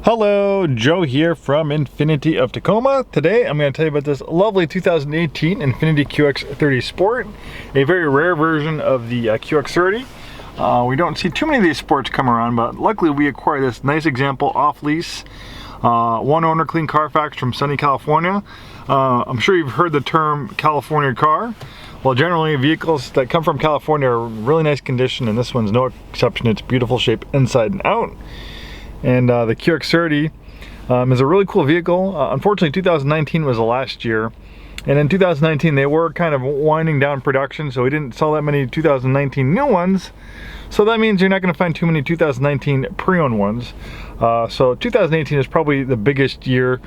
Hello, Joe here from Infiniti of Tacoma. Today I'm going to tell you about this lovely 2018 Infiniti QX30 Sport, a very rare version of the QX30. We don't see too many of these sports come around, but luckily we acquired this nice example off lease. One owner, clean Carfax from sunny California. I'm sure you've heard the term California car. Well, generally vehicles that come from California are in really nice condition, and this one's no exception. It's beautiful shape inside and out. And the QX30 is a really cool vehicle. Unfortunately, 2019 was the last year. And in 2019, they were kind of winding down production, so we didn't sell that many 2019 new ones. So that means you're not going to find too many 2019 pre-owned ones. So 2018 is probably the biggest year,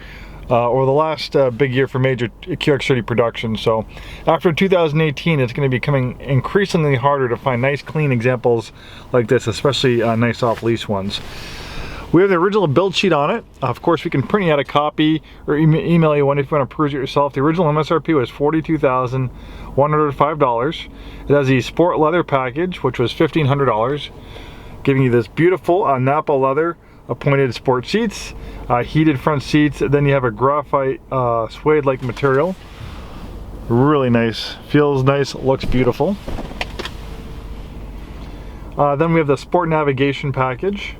or the last big year for major QX30 production. So after 2018, it's going to be becoming increasingly harder to find nice, clean examples like this, especially nice off-lease ones. We have the original build sheet on it. Of course, we can print you out a copy or email you one if you want to peruse it yourself. The original MSRP was $42,105. It has the sport leather package, which was $1,500, giving you this beautiful Napa leather appointed sport seats, heated front seats. Then you have a graphite suede-like material. Really nice, feels nice, looks beautiful. Then we have the sport navigation package.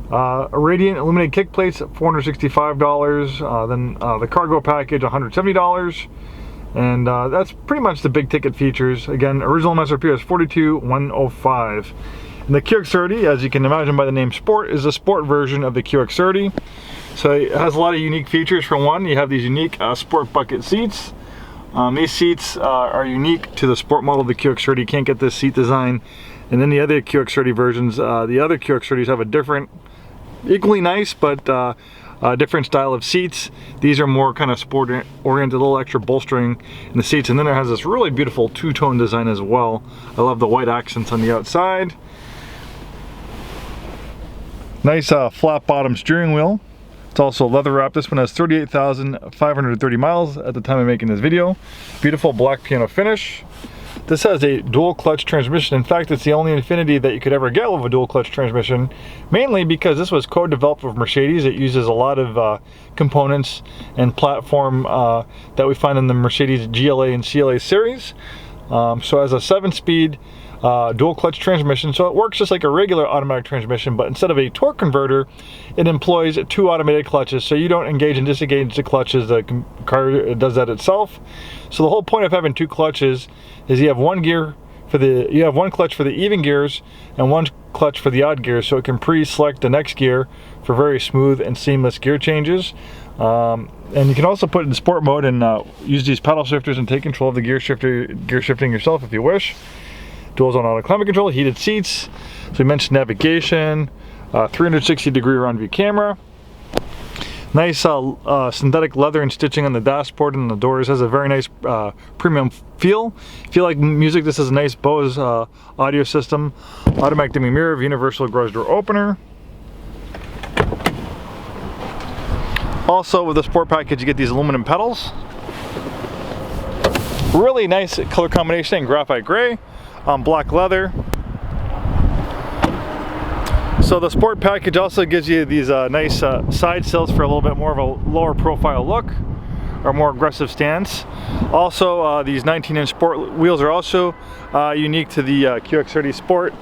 Radiant illuminated kick plates, $465. Then the cargo package, $170. And that's pretty much the big ticket features. Again, original MSRP is $42,105. And the QX30, as you can imagine by the name Sport, is a sport version of the QX30. So it has a lot of unique features. For one, you have these unique sport bucket seats. These seats are unique to the sport model of the QX30. You can't get this seat design in any other QX30 versions. The other QX30s have a different, equally nice, but different style of seats. These are more kind of sport oriented, a little extra bolstering in the seats. And then it has this really beautiful two-tone design as well. I love the white accents on the outside. Nice flat bottom steering wheel. It's also leather wrapped. This one has 38,530 miles at the time of making this video. Beautiful black piano finish. This has a dual clutch transmission. In fact, it's the only Infiniti that you could ever get with a dual clutch transmission, mainly because this was co-developed with Mercedes. It uses a lot of components and platform that we find in the Mercedes GLA and CLA series. So as a 7-speed dual clutch transmission, so it works just like a regular automatic transmission, but instead of a torque converter, it employs 2 automated clutches, so you don't engage and disengage the clutches. The car does that itself. So the whole point of having 2 clutches is you have one clutch for the even gears and one clutch for the odd gears, so it can pre-select the next gear for very smooth and seamless gear changes. And you can also put it in sport mode and use these paddle shifters and take control of the gear shifting yourself if you wish. Dual zone auto climate control, heated seats. So we mentioned navigation, 360-degree round view camera. Nice synthetic leather and stitching on the dashboard and the doors. Has a very nice premium feel. If you like music, this is a nice Bose audio system. Automatic dimming mirror, universal garage door opener. Also with the sport package, you get these aluminum pedals. Really nice color combination in graphite gray on black leather. So the sport package also gives you these nice side sills for a little bit more of a lower profile look, or more aggressive stance. Also, these 19-inch sport wheels are also unique to the QX30 Sport.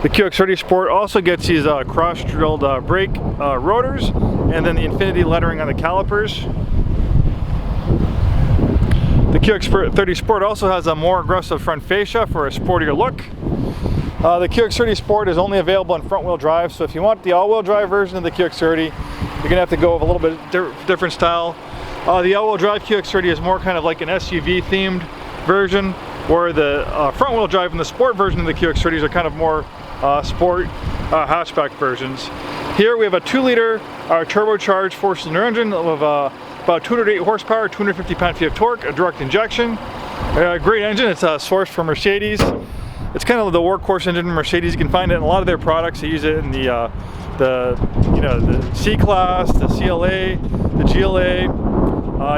The QX30 Sport also gets these cross-drilled brake rotors, and then the Infiniti lettering on the calipers. The QX30 Sport also has a more aggressive front fascia for a sportier look. The QX30 Sport is only available in front-wheel drive, so if you want the all-wheel drive version of the QX30, you're gonna have to go with a little bit different style. The all-wheel drive QX30 is more kind of like an SUV themed version, where the front-wheel drive and the Sport version of the QX30s are kind of more sport hatchback versions. Here we have a 2-liter turbocharged 4-cylinder engine of about 208 horsepower, 250 pound-feet of torque, a direct injection. Great engine. It's sourced from Mercedes. It's kind of the workhorse engine in Mercedes. You can find it in a lot of their products. They use it in the C-Class, the CLA, the GLA.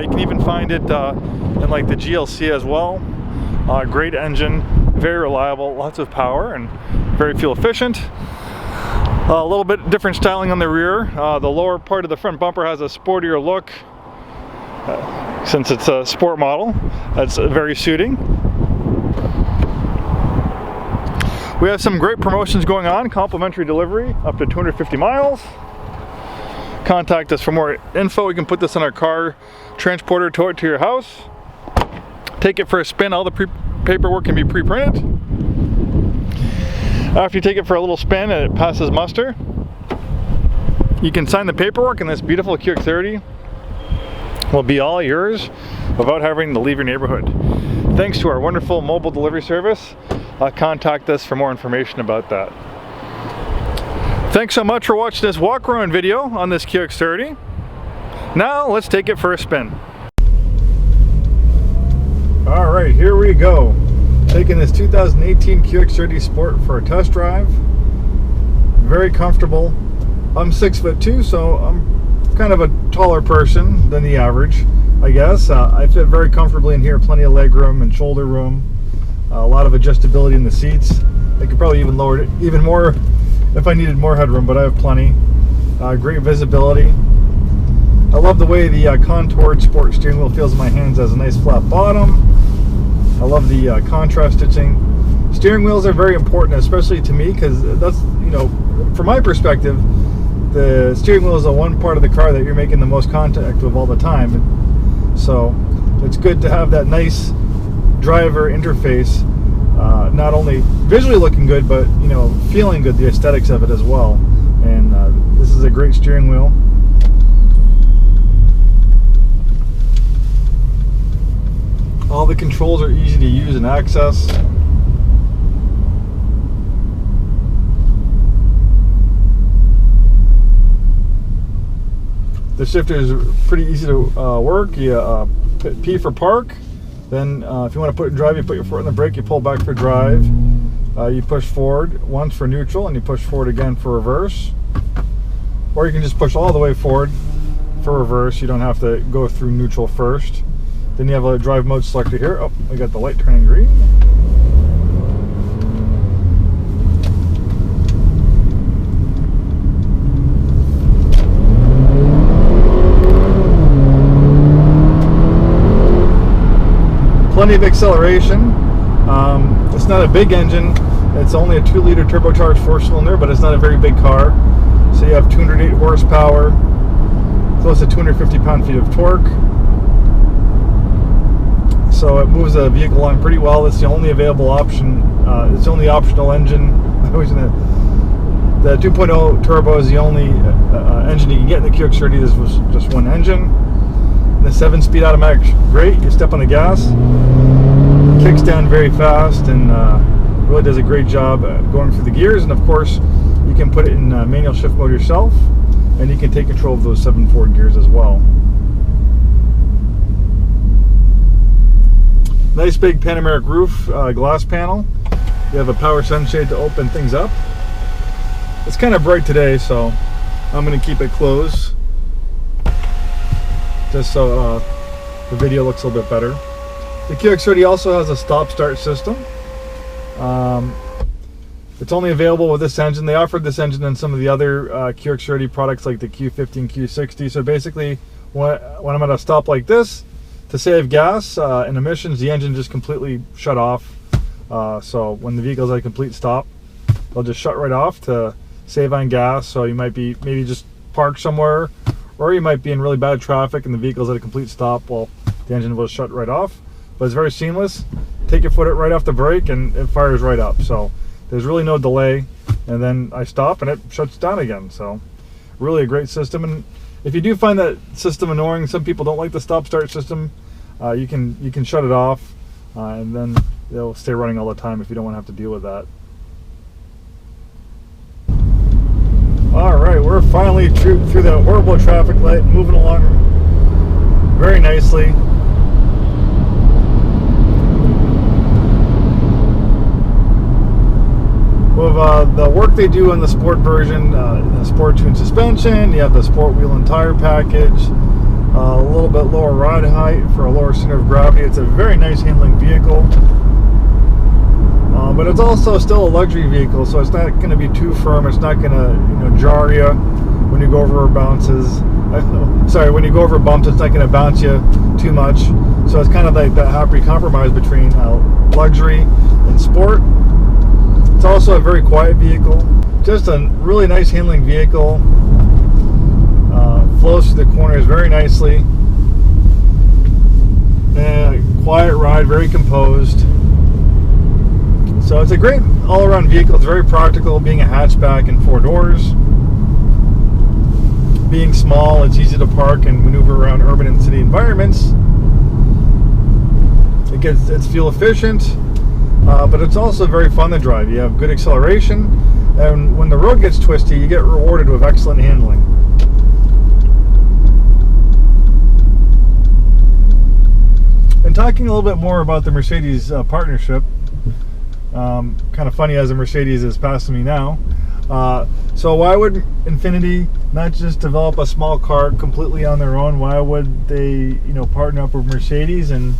You can even find it in like the GLC as well. Great engine, very reliable, lots of power, and very fuel efficient. A little bit different styling on the rear. The lower part of the front bumper has a sportier look. Since it's a sport model, that's very suiting. We have some great promotions going on. Complimentary delivery up to 250 miles. Contact us for more info. We can put this on our car transporter, tow it to your house. Take it for a spin. All the paperwork can be pre-printed. After you take it for a little spin and it passes muster, you can sign the paperwork, and this beautiful QX30 will be all yours without having to leave your neighborhood. Thanks to our wonderful mobile delivery service. Contact us for more information about that. Thanks so much for watching this walk around video on this QX30. Now let's take it for a spin. Alright, here we go. Taking this 2018 QX30 Sport for a test drive. Very comfortable. I'm 6'2", so I'm kind of a taller person than the average, I guess. I fit very comfortably in here, plenty of leg room and shoulder room. A lot of adjustability in the seats. I could probably even lower it even more if I needed more headroom, but I have plenty. Great visibility. I love the way the contoured sport steering wheel feels in my hands. Has a nice flat bottom. I love the contrast stitching. Steering wheels are very important, especially to me, because that's, you know, from my perspective, the steering wheel is the one part of the car that you're making the most contact with all the time. So it's good to have that nice driver interface, not only visually looking good, but, you know, feeling good, the aesthetics of it as well. And this is a great steering wheel. All the controls are easy to use and access. The shifter is pretty easy to work. You P for park. Then if you want to put it in drive, you put your foot on the brake, you pull back for drive. You push forward once for neutral, and you push forward again for reverse. Or you can just push all the way forward for reverse. You don't have to go through neutral first. Then you have a drive mode selector here. Oh, we got the light turning green. Plenty of acceleration. It's not a big engine. It's only a 2-liter turbocharged 4-cylinder, but it's not a very big car. So you have 208 horsepower, close to 250 pound-feet of torque. So it moves the vehicle along pretty well. It's the only available option. It's the only optional engine. The 2.0 turbo is the only engine you can get in the QX30. This was just one engine. The 7-speed automatic, great. You step on the gas, kicks down very fast, and really does a great job going through the gears. And of course, you can put it in manual shift mode yourself, and you can take control of those 7 forward gears as well. Nice big panoramic roof, glass panel. You have a power sunshade to open things up. It's kind of bright today, so I'm going to keep it closed, just so the video looks a little bit better. The QX30 also has a stop-start system. It's only available with this engine. They offered this engine in some of the other QX30 products like the Q50 and Q60. So basically, when I'm at a stop like this, to save gas and emissions, the engine just completely shut off. So when the vehicle's at a complete stop, they'll just shut right off to save on gas. So you might be maybe just parked somewhere, or you might be in really bad traffic and the vehicle's at a complete stop. Well, the engine will shut right off. But it's very seamless. Take your foot right off the brake and it fires right up. So there's really no delay. And then I stop and it shuts down again. So really a great system. And if you do find that system annoying, some people don't like the stop-start system, you can shut it off, and then it'll stay running all the time if you don't want to have to deal with that. All right, we're finally through that horrible traffic light, moving along very nicely. With the work they do on the Sport version, the Sport Tune suspension, you have the Sport wheel and tire package, a little bit lower ride height for a lower center of gravity. It's a very nice handling vehicle. But it's also still a luxury vehicle, so it's not going to be too firm. It's not going to jar you when you go over bounces. Sorry, when you go over bumps, it's not going to bounce you too much. So it's kind of like that happy compromise between luxury and sport. It's also a very quiet vehicle. Just a really nice handling vehicle. Flows through the corners very nicely. And quiet ride, very composed. So it's a great all-around vehicle. It's very practical, being a hatchback and 4 doors. Being small, it's easy to park and maneuver around urban and city environments. It's fuel efficient, but it's also very fun to drive. You have good acceleration, and when the road gets twisty, you get rewarded with excellent handling. And talking a little bit more about the Mercedes partnership, kind of funny as a Mercedes is passing me now. So why would Infiniti not just develop a small car completely on their own? Why would they, partner up with Mercedes and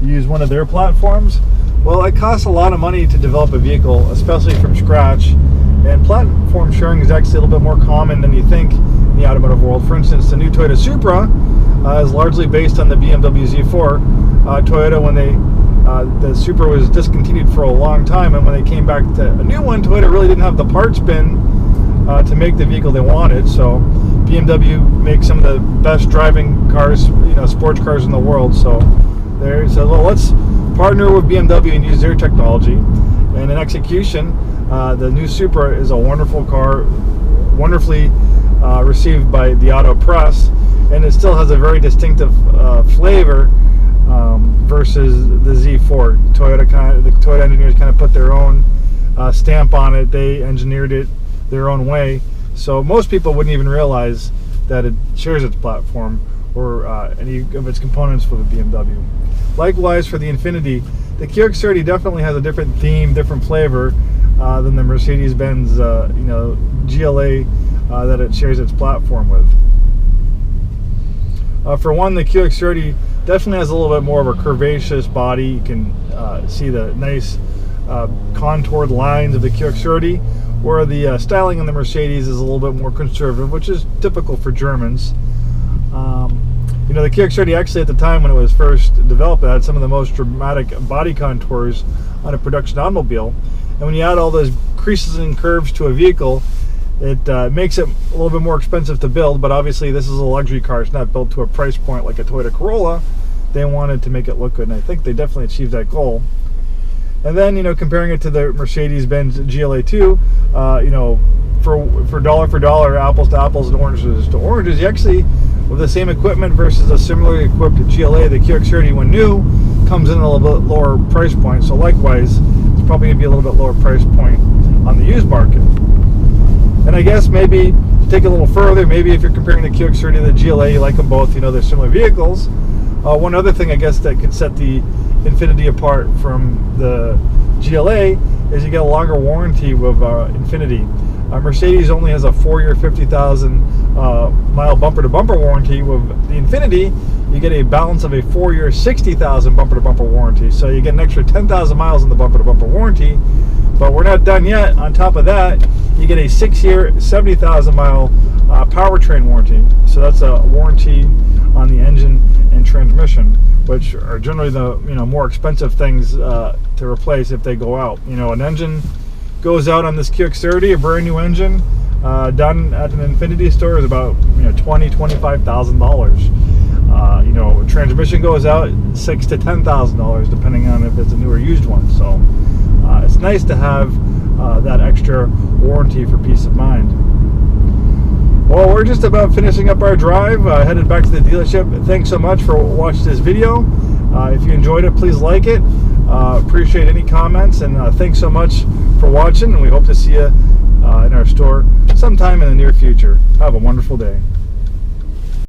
use one of their platforms? Well, it costs a lot of money to develop a vehicle, especially from scratch. And platform sharing is actually a little bit more common than you think in the automotive world. For instance, the new Toyota Supra is largely based on the BMW Z4. Toyota, when the Supra was discontinued for a long time, and when they came back to a new one, Toyota really didn't have the parts bin to make the vehicle they wanted. So BMW makes some of the best driving cars, sports cars in the world. So they said, well, let's partner with BMW and use their technology. And in execution, the new Supra is a wonderful car, wonderfully received by the auto press, and it still has a very distinctive flavor versus the Z4. The Toyota engineers kind of put their own stamp on it. They engineered it their own way, so most people wouldn't even realize that it shares its platform or any of its components with the BMW. Likewise for the Infiniti, the QX30 definitely has a different theme, different flavor than the Mercedes-Benz GLA that it shares its platform with. For one, the QX30 definitely has a little bit more of a curvaceous body. You can see the nice contoured lines of the QX30, where the styling on the Mercedes is a little bit more conservative, which is typical for Germans. The QX30 actually at the time when it was first developed, it had some of the most dramatic body contours on a production automobile. And when you add all those creases and curves to a vehicle, it makes it a little bit more expensive to build, but obviously this is a luxury car. It's not built to a price point like a Toyota Corolla. They wanted to make it look good, and I think they definitely achieved that goal. And then, comparing it to the Mercedes-Benz GLA2, for dollar, apples to apples and oranges to oranges, you actually, with the same equipment versus a similarly equipped GLA, the QX30, when new, comes in at a little bit lower price point. So likewise, it's probably going to be a little bit lower price point on the used market. And I guess maybe to take it a little further, maybe if you're comparing the QX30 to the GLA, you like them both, they're similar vehicles. One other thing I guess that could set the Infiniti apart from the GLA is you get a longer warranty with Infiniti. Mercedes only has a 4-year, 50,000 mile bumper-to-bumper warranty. With the Infiniti, you get a balance of a 4-year, 60,000 bumper-to-bumper warranty. So you get an extra 10,000 miles in the bumper-to-bumper warranty. But we're not done yet. On top of that, you get a 6-year, 70,000 mile powertrain warranty. So that's a warranty on the engine and transmission, which are generally the more expensive things to replace if they go out. An engine goes out on this QX30, a brand new engine, done at an Infiniti store is about $20,000-$25,000. Transmission goes out $6,000 to $10,000 depending on if it's a new or used one. So it's nice to have that extra warranty for peace of mind. Well, we're just about finishing up our drive, headed back to the dealership. Thanks so much for watching this video. If you enjoyed it, please like it. Appreciate any comments, and thanks so much for watching, and we hope to see you in our store sometime in the near future. Have a wonderful day.